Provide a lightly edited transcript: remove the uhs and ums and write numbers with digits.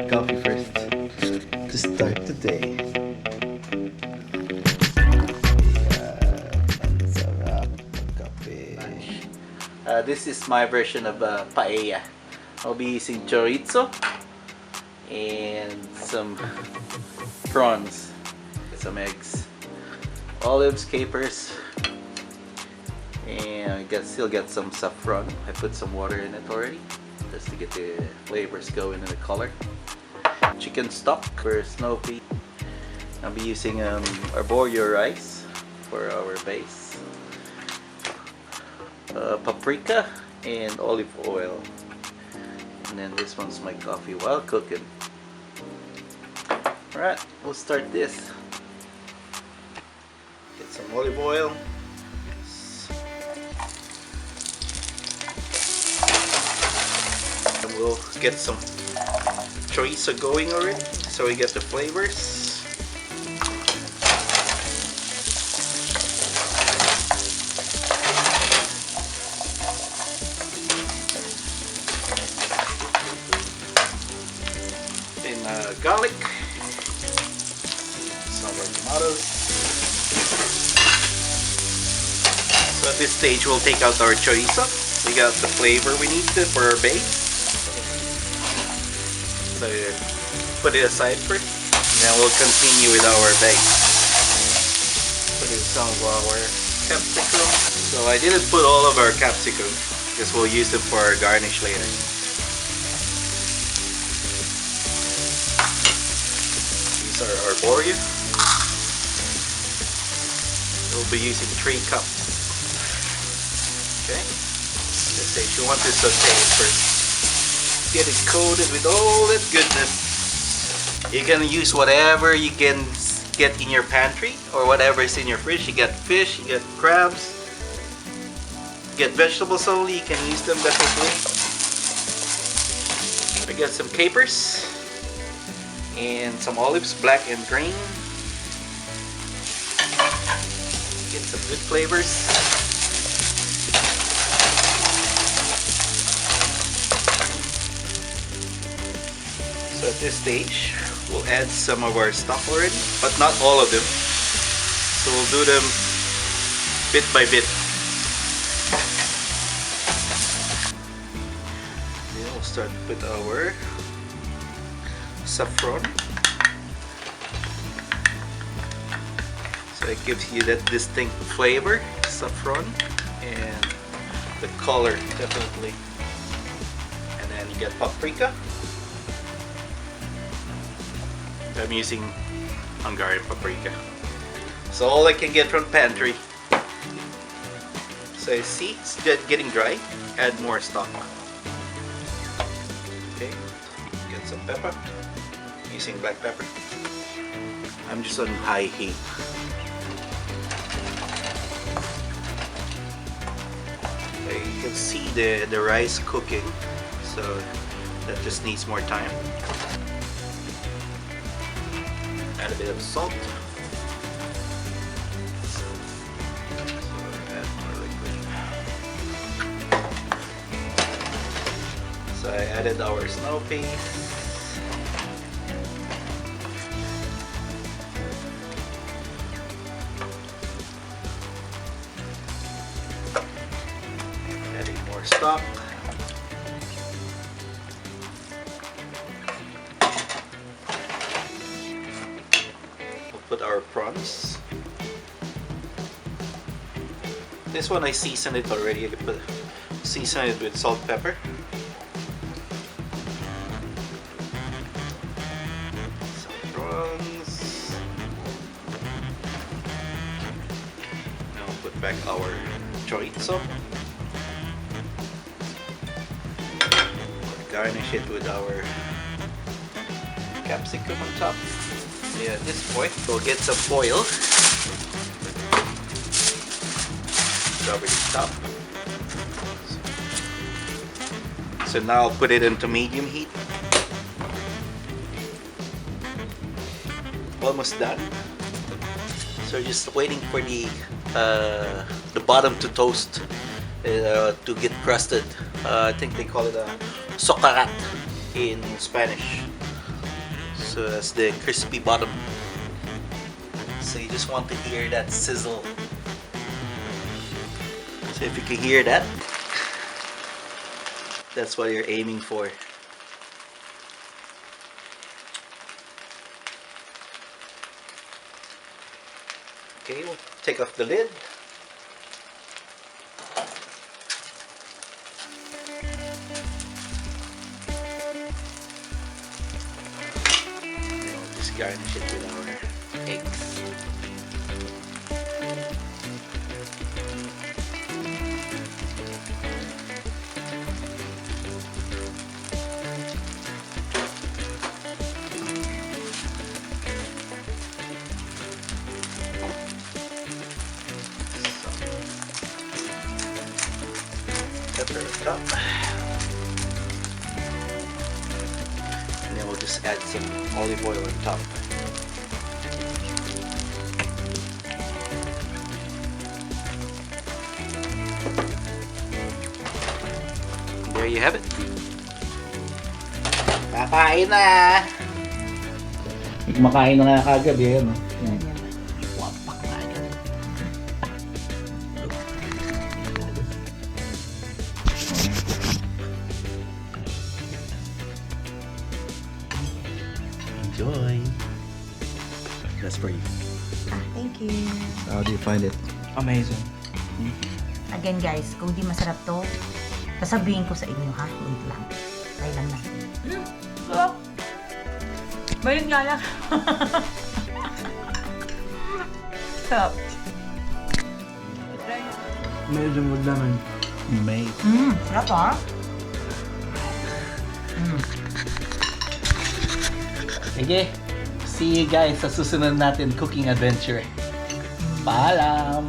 coffee first to start the day. Ang sarap ng kape. This is my version of paella. I'll be using chorizo and some prawns, some eggs, olives, capers, and I still get some saffron. I put some water in it already just to get the flavors going and the color. Chicken stock for snow pea. I'll be using Arborio rice for our base. Paprika and olive oil. And then this one's my coffee while cooking. Alright, we'll start this. Get some olive oil. And we'll get some chorizo going already so we get the flavors. Garlic, some more tomatoes. So at this stage we'll take out our chorizo. We got the flavor we need for our base. So put it aside first, and then we'll continue with our base. Put in some of our capsicum. So I didn't put all of our capsicum because we'll use them for our garnish later. Our Arborio. We'll be using 3 cups. Okay. Let's say you want to saute it first. Get it coated with all that goodness. You can use whatever you can get in your pantry or whatever is in your fridge. You get fish, you get crabs, you get vegetables only. You can use them definitely. I got some capers and some olives, black and green. Get some good flavors. So at this stage, we'll add some of our stock already, but not all of them. So we'll do them bit by bit. Then we'll start with our saffron. So it gives you that distinct flavor, saffron, and the color definitely. And then you get paprika. I'm using Hungarian paprika. So all I can get from pantry. So you see, it's getting dry. Add more stock. Okay, get some pepper. Using black pepper. I'm just on high heat. Okay, you can see the rice cooking, so that just needs more time. Add a bit of salt. Add more liquid. So I added our snow peas. Stock. We'll put our prawns. This one I seasoned it already. I season it with salt, pepper. Some prawns. Now we'll put back our chorizo. Garnish it with our capsicum on top. Yeah, at this point, we'll get some foil. Cover the top. So now I'll put it into medium heat. Almost done. So just waiting for the bottom to toast, to get crusted. I think they call it a socarat in Spanish. So that's the crispy bottom. So you just want to hear that sizzle. So if you can hear that, that's what you're aiming for. Okay, we'll take off the lid. Then we'll just garnish it with our eggs. Pepper on top. And then we'll just add some olive oil on top. And there you have it. Kakain na! Kumakain na nga kagabi, yan. Wapak na agad. Enjoy. That's for you. Thank you. How do you find it? Amazing. Again guys, kung di masarap to, sasabihin ko sa inyo ha. Wait lang. Try lang natin. Sarap. Balik nga lang. Sarap. Medyo maglaman. Amazing. Sarap ha. Sige. See you guys sa susunod natin cooking adventure. Paalam!